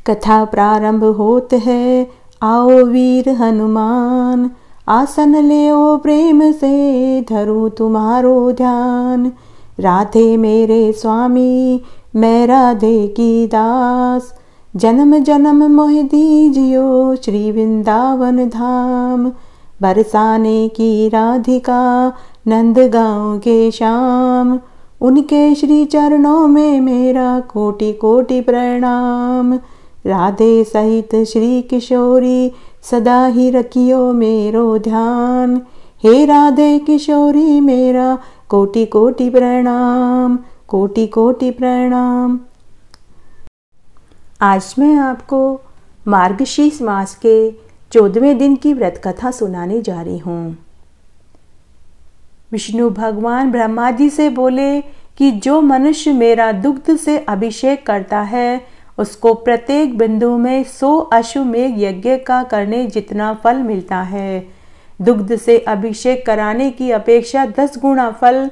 कथा प्रारंभ होत है, आओ वीर हनुमान। आसन लेओ प्रेम से, धरूं तुम्हारो ध्यान। राधे मेरे स्वामी, मैं राधे की दास। जन्म जन्म मोह दीजियो, श्री वृंदावन धाम। बरसाने की राधिका, नंद गाँव के श्याम। उनके श्री चरणों में मेरा कोटि कोटि प्रणाम। राधे सहित श्री किशोरी, सदा ही रखियो मेरो ध्यान। हे राधे किशोरी, मेरा कोटि कोटि प्रणाम, कोटि कोटि प्रणाम। आज मैं आपको मार्गशीर्ष मास के 14वें दिन की व्रत कथा सुनाने जा रही हूँ। विष्णु भगवान ब्रह्मा जी से बोले कि जो मनुष्य मेरा दुग्ध से अभिषेक करता है, उसको प्रत्येक बिंदु में 100 अश्वमेघ यज्ञ का करने जितना फल मिलता है। दुग्ध से अभिषेक कराने की अपेक्षा 10 गुना फल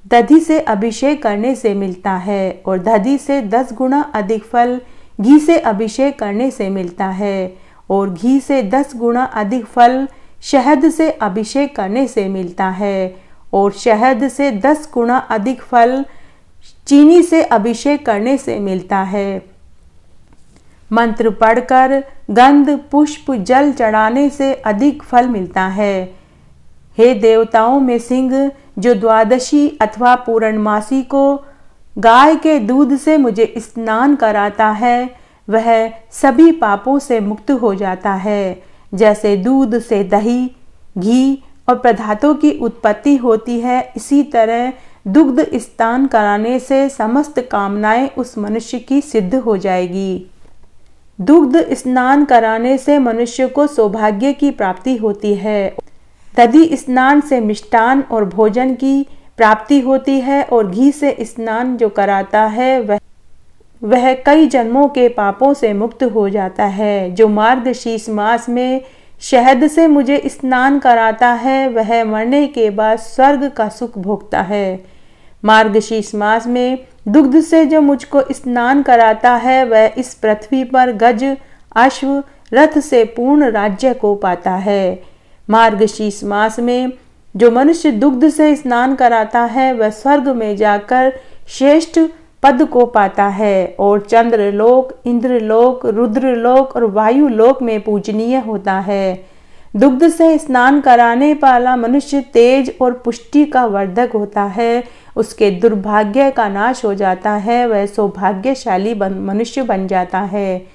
दधी से अभिषेक करने से मिलता है, और दधी से 10 गुना अधिक फल घी से अभिषेक करने से मिलता है, और घी से 10 गुना अधिक फल शहद से अभिषेक करने से मिलता है, और शहद से 10 गुना अधिक फल चीनी से अभिषेक करने से मिलता है। मंत्र पढ़कर गंध पुष्प जल चढ़ाने से अधिक फल मिलता है। हे देवताओं में सिंह, जो द्वादशी अथवा पूर्णमासी को गाय के दूध से मुझे स्नान कराता है, वह सभी पापों से मुक्त हो जाता है। जैसे दूध से दही, घी और पदार्थों की उत्पत्ति होती है, इसी तरह दुग्ध स्नान कराने से समस्त कामनाएं उस मनुष्य की सिद्ध हो जाएगी। दुग्ध स्नान कराने से मनुष्य को सौभाग्य की प्राप्ति होती है। दधी स्नान से मिष्टान और भोजन की प्राप्ति होती है, और घी से स्नान जो कराता है वह कई जन्मों के पापों से मुक्त हो जाता है। जो मार्गशीर्ष मास में शहद से मुझे स्नान कराता है, वह मरने के बाद स्वर्ग का सुख भोगता है। मार्गशीर्ष मास में दुग्ध से जो मुझको स्नान कराता है, वह इस पृथ्वी पर गज, अश्व, रथ से पूर्ण राज्य को पाता है। मार्गशीर्ष मास में जो मनुष्य दुग्ध से स्नान कराता है, वह स्वर्ग में जाकर श्रेष्ठ पद को पाता है, और चंद्रलोक, इंद्रलोक, रुद्रलोक और वायुलोक में पूजनीय होता है। दुग्ध से स्नान कराने वाला मनुष्य तेज और पुष्टि का वर्धक होता है। उसके दुर्भाग्य का नाश हो जाता है, वह सौभाग्यशाली मनुष्य बन जाता है।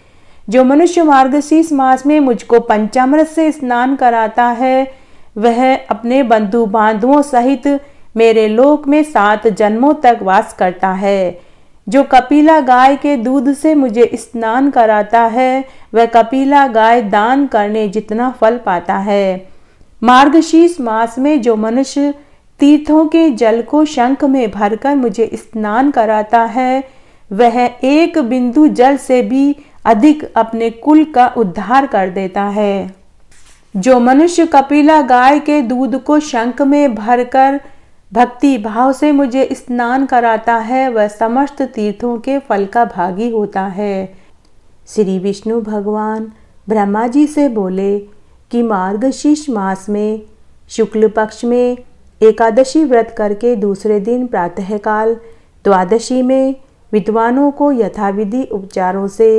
जो मनुष्य मार्गशीर्ष मास में मुझको पंचामृत से स्नान कराता है, वह अपने बंधु बांधवों सहित मेरे लोक में 7 जन्मों तक वास करता है। जो कपिला गाय के दूध से मुझे स्नान कराता है, वह कपिला गाय दान करने जितना फल पाता है। मार्गशीर्ष मास में जो मनुष्य तीर्थों के जल को शंख में भरकर मुझे स्नान कराता है, वह 1 बिंदु जल से भी अधिक अपने कुल का उद्धार कर देता है। जो मनुष्य कपिला गाय के दूध को शंख में भरकर भक्ति भाव से मुझे स्नान कराता है, वह समस्त तीर्थों के फल का भागी होता है। श्री विष्णु भगवान ब्रह्मा जी से बोले कि मार्गशीर्ष मास में शुक्ल पक्ष में एकादशी व्रत करके दूसरे दिन प्रातःकाल द्वादशी में विद्वानों को यथाविधि उपचारों से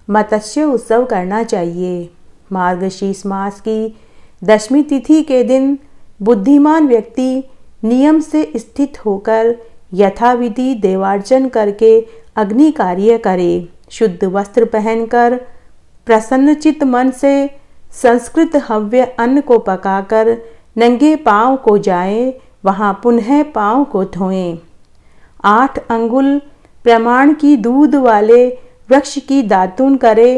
मत्स्य उत्सव करना चाहिए। मार्गशीर्ष मास की 10वीं तिथि के दिन बुद्धिमान व्यक्ति नियम से स्थित होकर यथाविधि देवार्चन करके अग्नि कार्य करे। शुद्ध वस्त्र पहनकर प्रसन्नचित मन से संस्कृत हव्य अन्न को पकाकर नंगे पांव को जाएं, वहां पुनः पांव को धोएं। 8 अंगुल प्रमाण की दूध वाले वृक्ष की दातून करे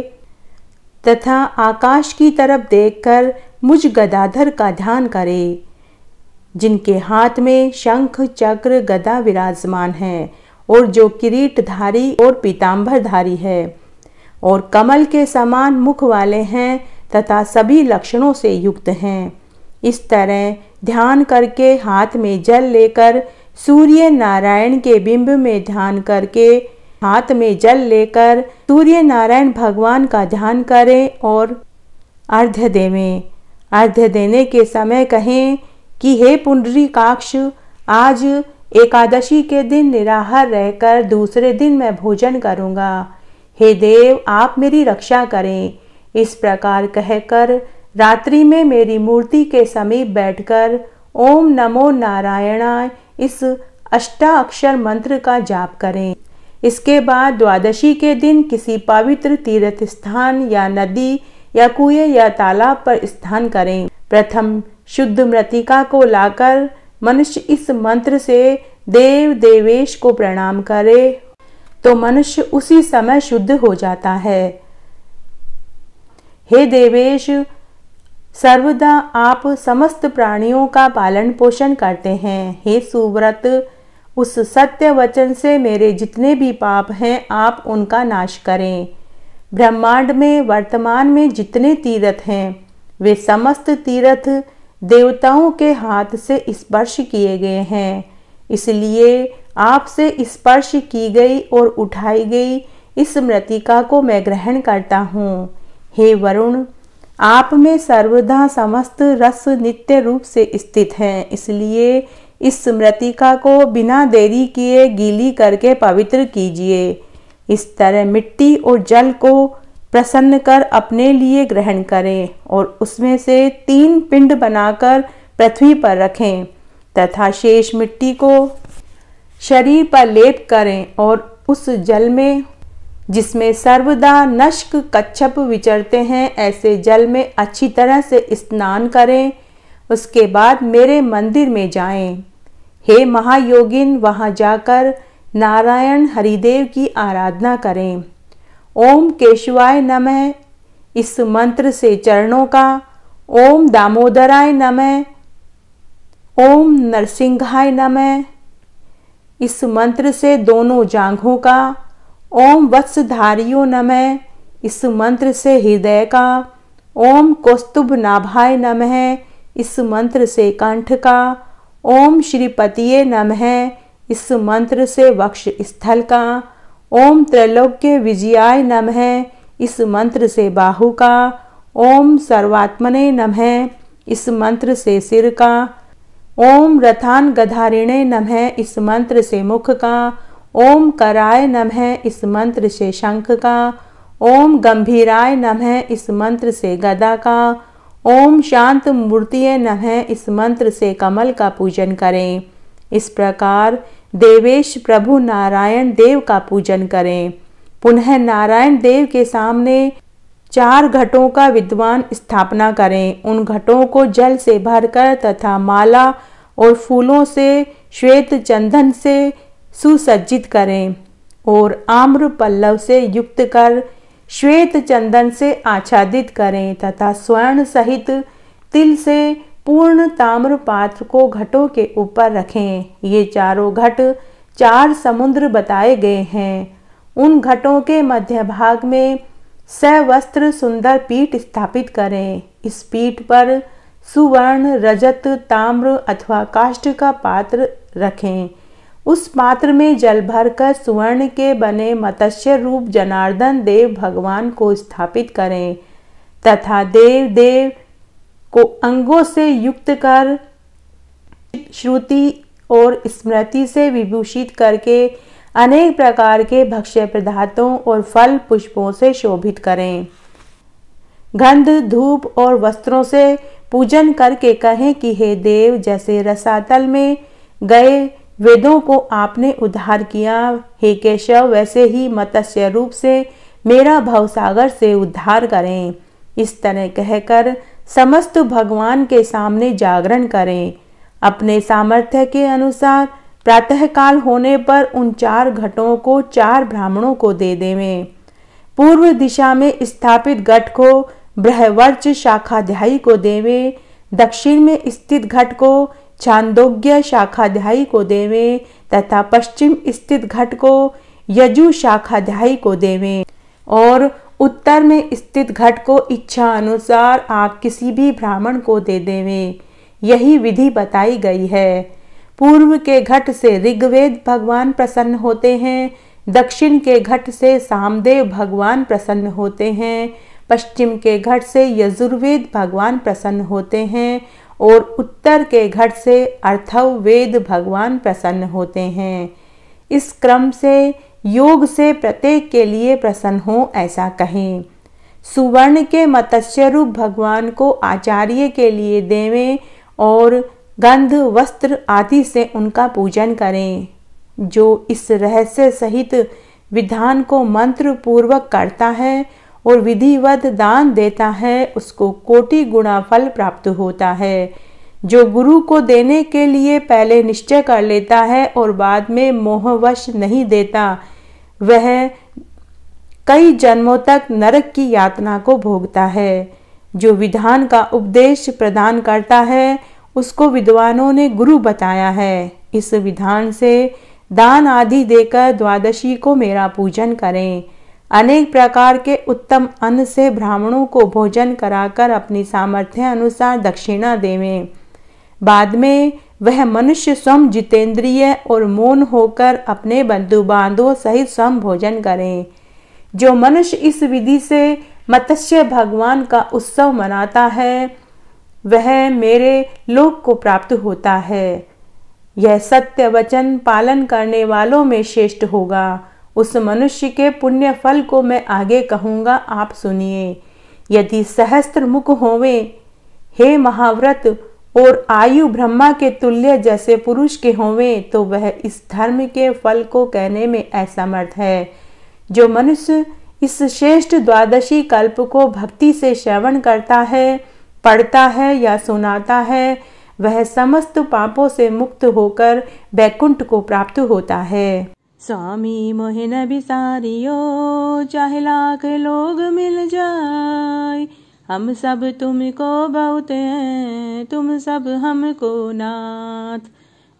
तथा आकाश की तरफ देखकर मुझ गदाधर का ध्यान करे, जिनके हाथ में शंख चक्र गदा विराजमान है, और जो किरीटधारी और पीतांबरधारी है, और कमल के समान मुख वाले हैं तथा सभी लक्षणों से युक्त हैं। इस तरह ध्यान करके हाथ में जल लेकर सूर्य नारायण के बिंब में ध्यान करके हाथ में जल लेकर सूर्य नारायण भगवान का ध्यान करें और अर्घ्य देवें। अर्घ्य देने के समय कहें कि हे पुंडरीकाक्ष, आज एकादशी के दिन निराहार रहकर दूसरे दिन मैं भोजन करूंगा। हे देव, आप मेरी रक्षा करें। इस प्रकार कहकर रात्रि में मेरी मूर्ति के समीप बैठकर ओम नमो नारायणाय इस अष्टाक्षर मंत्र का जाप करें। इसके बाद द्वादशी के दिन किसी पवित्र तीर्थ स्थान या नदी या कुएं या तालाब पर स्नान करें। प्रथम शुद्ध मृतिका को लाकर मनुष्य इस मंत्र से देव देवेश को प्रणाम करे तो मनुष्य उसी समय शुद्ध हो जाता है। हे देवेश, सर्वदा आप समस्त प्राणियों का पालन पोषण करते हैं। हे सुव्रत, उस सत्य वचन से मेरे जितने भी पाप हैं आप उनका नाश करें। ब्रह्मांड में वर्तमान में जितने तीर्थ हैं वे समस्त तीर्थ देवताओं के हाथ से स्पर्श किए गए हैं, इसलिए आपसे स्पर्श की गई और उठाई गई इस मृतिका को मैं ग्रहण करता हूँ। हे वरुण, आप में सर्वदा समस्त रस नित्य रूप से स्थित हैं, इसलिए इस मृतिका को बिना देरी किए गीली करके पवित्र कीजिए। इस तरह मिट्टी और जल को प्रसन्न कर अपने लिए ग्रहण करें और उसमें से 3 पिंड बनाकर पृथ्वी पर रखें तथा शेष मिट्टी को शरीर पर लेप करें और उस जल में जिसमें सर्वदा नष्क कच्छप विचरते हैं ऐसे जल में अच्छी तरह से स्नान करें। उसके बाद मेरे मंदिर में जाएं। हे महायोगिन, वहां जाकर नारायण हरिदेव की आराधना करें। ओम केशवाय नमः इस मंत्र से चरणों का, ओम दामोदराय नमः, ओम नरसिंहाय नमः इस मंत्र से दोनों जांघों का, ओम वत्सधारियो नमः इस मंत्र से हृदय का, ओम कौस्तुभ नाभाय नमः इस मंत्र से कंठ का, ओम श्रीपतिये नमः इस मंत्र से वक्ष स्थल का, ओम त्रैलोक्य विजयाय नमः इस मंत्र से बाहु का, ओम सर्वात्मने नमः इस मंत्र से सिर का, ओम रथान गधारिणे नमः इस मंत्र से मुख का, ओम कराय नमः इस मंत्र से शंख का, ओम गंभीराय नमः इस मंत्र से गदा का, ओम शांत मूर्तिये नमः इस मंत्र से कमल का पूजन करें। इस प्रकार देवेश प्रभु नारायण देव का पूजन करें। पुनः नारायण देव के सामने 4 घटों का विद्वान स्थापना करें। उन घटों को जल से भरकर तथा माला और फूलों से श्वेत चंदन से सुसज्जित करें और आम्र पल्लव से युक्त कर श्वेत चंदन से आच्छादित करें तथा स्वर्ण सहित तिल से पूर्ण ताम्र पात्र को घटों के ऊपर रखें। ये चारों घट 4 समुद्र बताए गए हैं। उन घटों के मध्य भाग में सवस्त्र सुंदर पीठ स्थापित करें। इस पीठ पर सुवर्ण, रजत, ताम्र अथवा काष्ठ का पात्र रखें। उस पात्र में जल भरकर सुवर्ण के बने मत्स्य रूप जनार्दन देव भगवान को स्थापित करें तथा देव देव को अंगों से युक्त कर श्रुति और स्मृति से विभूषित करके अनेक प्रकार के भक्ष्य पदार्थों और फल पुष्पों से शोभित करें। गंध, धूप और वस्त्रों से पूजन करके कहें कि हे देव, जैसे रसातल में गए वेदों को आपने उद्धार किया, हे केशव, वैसे ही मत्स्य रूप से मेरा भवसागर से उद्धार करें। इस तरह कहकर समस्त भगवान के सामने जागरण करें। अपने सामर्थ्य के अनुसार प्रातःकाल होने पर उन 4 घटों को 4 ब्राह्मणों को दे देवें। पूर्व दिशा में स्थापित घट को बृहवर्च शाखाध्यायी को देवें। दक्षिण में स्थित घट को छांदोग्य शाखाध्यायी को देवें तथा पश्चिम स्थित घट को यजु शाखाध्यायी को देवें और उत्तर में स्थित घट को इच्छा अनुसार आप किसी भी ब्राह्मण को दे देवें। यही विधि बताई गई है। पूर्व के घट से ऋग्वेद भगवान प्रसन्न होते हैं, दक्षिण के घट से सामदेव भगवान प्रसन्न होते हैं, पश्चिम के घट से यजुर्वेद भगवान प्रसन्न होते हैं और उत्तर के घट से अथर्ववेद भगवान प्रसन्न होते हैं। इस क्रम से योग से प्रत्येक के लिए प्रसन्न हो ऐसा कहें। सुवर्ण के मत्स्य रूप भगवान को आचार्य के लिए देवें और गंध वस्त्र आदि से उनका पूजन करें। जो इस रहस्य सहित विधान को मंत्र पूर्वक करता है और विधिवत दान देता है, उसको कोटि गुणा फल प्राप्त होता है। जो गुरु को देने के लिए पहले निश्चय कर लेता है और बाद में मोहवश नहीं देता, वह कई जन्मों तक नरक की यातना को भोगता है। जो विधान का उपदेश प्रदान करता है, उसको विद्वानों ने गुरु बताया है। इस विधान से दान आदि देकर द्वादशी को मेरा पूजन करें। अनेक प्रकार के उत्तम अन्न से ब्राह्मणों को भोजन कराकर अपनी सामर्थ्य अनुसार दक्षिणा देवें। बाद में वह मनुष्य स्वयं जितेंद्रिय और मौन होकर अपने बंधु बांधवों सहित स्वयं भोजन करें। जो मनुष्य इस विधि से मत्स्य भगवान का उत्सव मनाता है, वह मेरे लोक को प्राप्त होता है। यह सत्य वचन पालन करने वालों में श्रेष्ठ होगा। उस मनुष्य के पुण्य फल को मैं आगे कहूँगा, आप सुनिए। यदि सहस्त्र मुख होवे, हे महाव्रत, और आयु ब्रह्मा के तुल्य जैसे पुरुष के होवे, तो वह इस धर्म के फल को कहने में असमर्थ है। जो मनुष्य इस श्रेष्ठ द्वादशी कल्प को भक्ति से श्रवण करता है, पढ़ता है या सुनाता है, वह समस्त पापों से मुक्त होकर बैकुंठ को प्राप्त होता है। स्वामी मोहे न बिसारियो, चाहे लाख लोग मिल जाए, हम सब तुमको बहुत हैं, तुम सब हमको नाथ।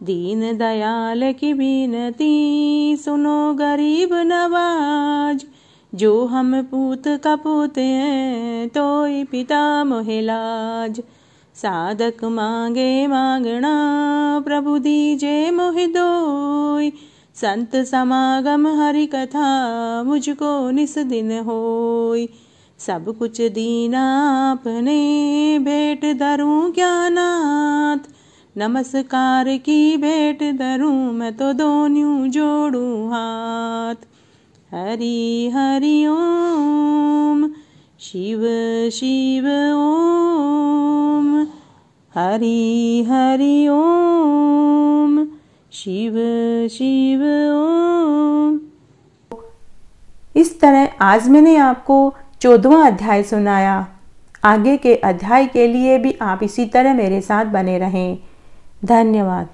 दीन दयाल की विनती सुनो गरीब नवाज, जो हम पूत कपूत हैं, तोय पिता मोहे लाज। साधक मांगे मांगना, प्रभु दीजे मोहि दोय, संत समागम हरि कथा, मुझको निस दिन होय। सब कुछ दीना आपने, भेंट धरूं क्या नाथ, नमस्कार की भेंट धरूं, मैं तो दोनों जोड़ूं हाथ। हरि हरि ओम, शिव शिव ओम, हरि हरि ओम, शिव शिव ओम। इस तरह आज मैंने आपको 14वां अध्याय सुनाया। आगे के अध्याय के लिए भी आप इसी तरह मेरे साथ बने रहें। धन्यवाद।